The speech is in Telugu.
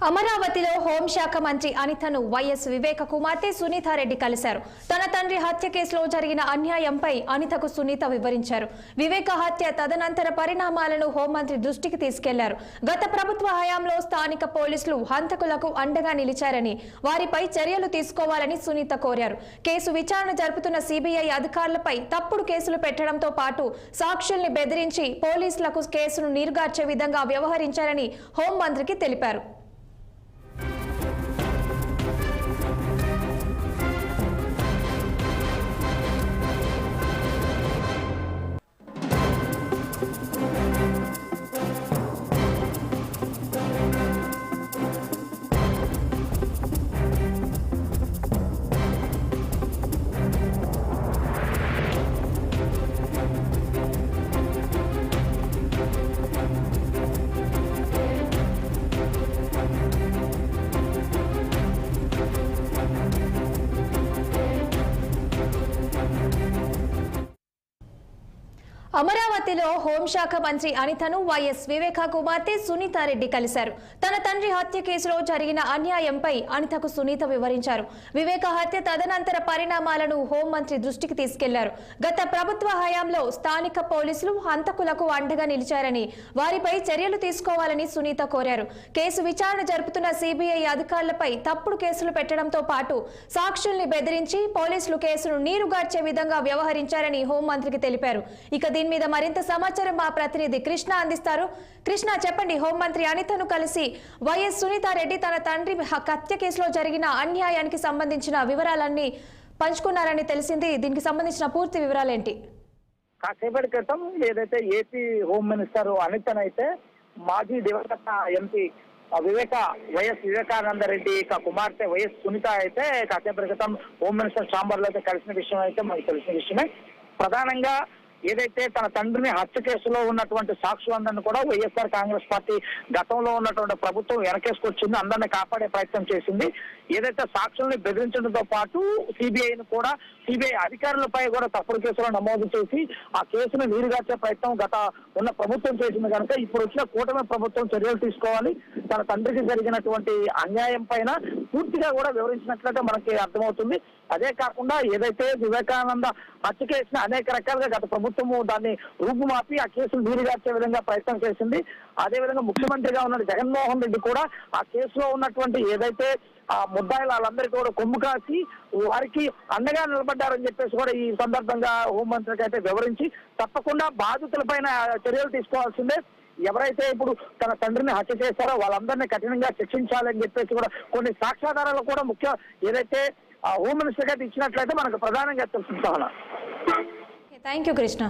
అమరావతిలో హోంశాఖ మంత్రి అనితను వైఎస్ వివేక కుమార్తె సునీతారెడ్డి కలిశారు. తన తండ్రి హత్య కేసులో జరిగిన అన్యాయంపై అనితకు సునీత వివరించారు. వివేక హత్య తదనంతర పరిణామాలను హోంమంత్రి దృష్టికి తీసుకెళ్లారు. గత ప్రభుత్వ హయాంలో స్థానిక పోలీసులు హంతకులకు అండగా నిలిచారని, వారిపై చర్యలు తీసుకోవాలని సునీత కోరారు. కేసు విచారణ జరుపుతున్న సిబిఐ అధికారులపై తప్పుడు కేసులు పెట్టడంతో పాటు సాక్షుల్ని బెదిరించి పోలీసులకు కేసును నీరుగార్చే విధంగా వ్యవహరించారని హోంమంత్రికి తెలిపారు. అమరావతిలో హోంశాఖ మంత్రి అనితను వైఎస్ వివేక కుమార్తె సునీతారెడ్డి కలిశారు. తన తండ్రి హత్య కేసులో జరిగిన అన్యాయంపై అనితకు సునీత వివరించారు. వివేక హత్య తదనంతర పరిణామాలను హోంమంత్రి దృష్టికి తీసుకెళ్లారు. గత ప్రభుత్వ హయాంలో స్థానిక పోలీసులు హంతకులకు అండగా నిలిచారని, వారిపై చర్యలు తీసుకోవాలని సునీత కోరారు. కేసు విచారణ జరుపుతున్న సిబిఐ అధికారులపై తప్పుడు కేసులు పెట్టడంతో పాటు సాక్షుల్ని బెదిరించి పోలీసులు కేసును నీరుగార్చే విధంగా వ్యవహరించారని హోంమంత్రికి తెలిపారు. ఇక దీని మీద మరింత సమాచారం మా ప్రతినిధి కృష్ణ అందిస్తారు. కృష్ణ, చెప్పండి. హోంమంత్రి అనితను కలిసి వైఎస్ సునీతారెడ్డి తన తండ్రి హత్య కేసులో జరిగిన అన్యాయానికి సంబంధించిన వివరాలన్నీ పంచుకున్నారని తెలిసింది. దీనికి సంబంధించిన పూర్తి వివరాలేంటి? కాసేపటి క్రితం ఏదైతే ఏపీ హోమ్ మినిస్టర్ అనితనైతే మాజీ దివంగత ఎంపీ వైఎస్ వివేకానందరెడ్డి కుమార్తె వైఎస్ సునీత అయితే కాసేపటి క్రితం హోమ్ మినిస్టర్ ఛాంబర్ లో అయితే కలిసిన విషయం అయితే మనకు తెలిసిన విషయమే. ప్రధానంగా ఏదైతే తన తండ్రిని హత్య కేసులో ఉన్నటువంటి సాక్షులందరినీ కూడా వైఎస్ఆర్ కాంగ్రెస్ పార్టీ గతంలో ఉన్నటువంటి ప్రభుత్వం వెనకేసుకొచ్చింది, అందరినీ కాపాడే ప్రయత్నం చేసింది. ఏదైతే సాక్షుల్ని బెదిరించడంతో పాటు సిబిఐ అధికారులపై కూడా తప్పుడు కేసులు నమోదు చేసి ఆ కేసును నీరుగార్చే ప్రయత్నం గత ఉన్న ప్రభుత్వం చేసింది కనుక ఇప్పుడు వచ్చిన కూటమి ప్రభుత్వం చర్యలు తీసుకోవాలి. తన తండ్రికి జరిగినటువంటి అన్యాయం పైన పూర్తిగా కూడా వివరించినట్లయితే మనకి అర్థమవుతుంది. అదే కాకుండా ఏదైతే వివేకానంద హత్య కేసుని అనేక రకాలుగా గత ప్రభుత్వము దాన్ని రూపుమాపి ఆ కేసును నీరుగార్చే విధంగా ప్రయత్నం చేసింది. అదేవిధంగా ముఖ్యమంత్రిగా ఉన్న జగన్మోహన్ రెడ్డి కూడా ఆ కేసులో ఉన్నటువంటి ఏదైతే ఆ ముద్దాయిలు వాళ్ళందరికీ కూడా కొమ్ము కాసి వారికి అండగా నిలబడ్డారని చెప్పేసి కూడా ఈ సందర్భంగా హోంమంత్రికి అయితే వివరించి తప్పకుండా బాధితులపైన చర్యలు తీసుకోవాల్సిందే. ఎవరైతే ఇప్పుడు తన తండ్రిని హత్య చేశారో వాళ్ళందరినీ కఠినంగా శిక్షించాలని చెప్పేసి కూడా కొన్ని సాక్ష్యాధారాలు కూడా ఏదైతే హోమ్ మినిస్టర్ గారు ఇచ్చినట్లయితే మనకు ప్రధానంగా తెలుస్తుంది. Thank you Krishna.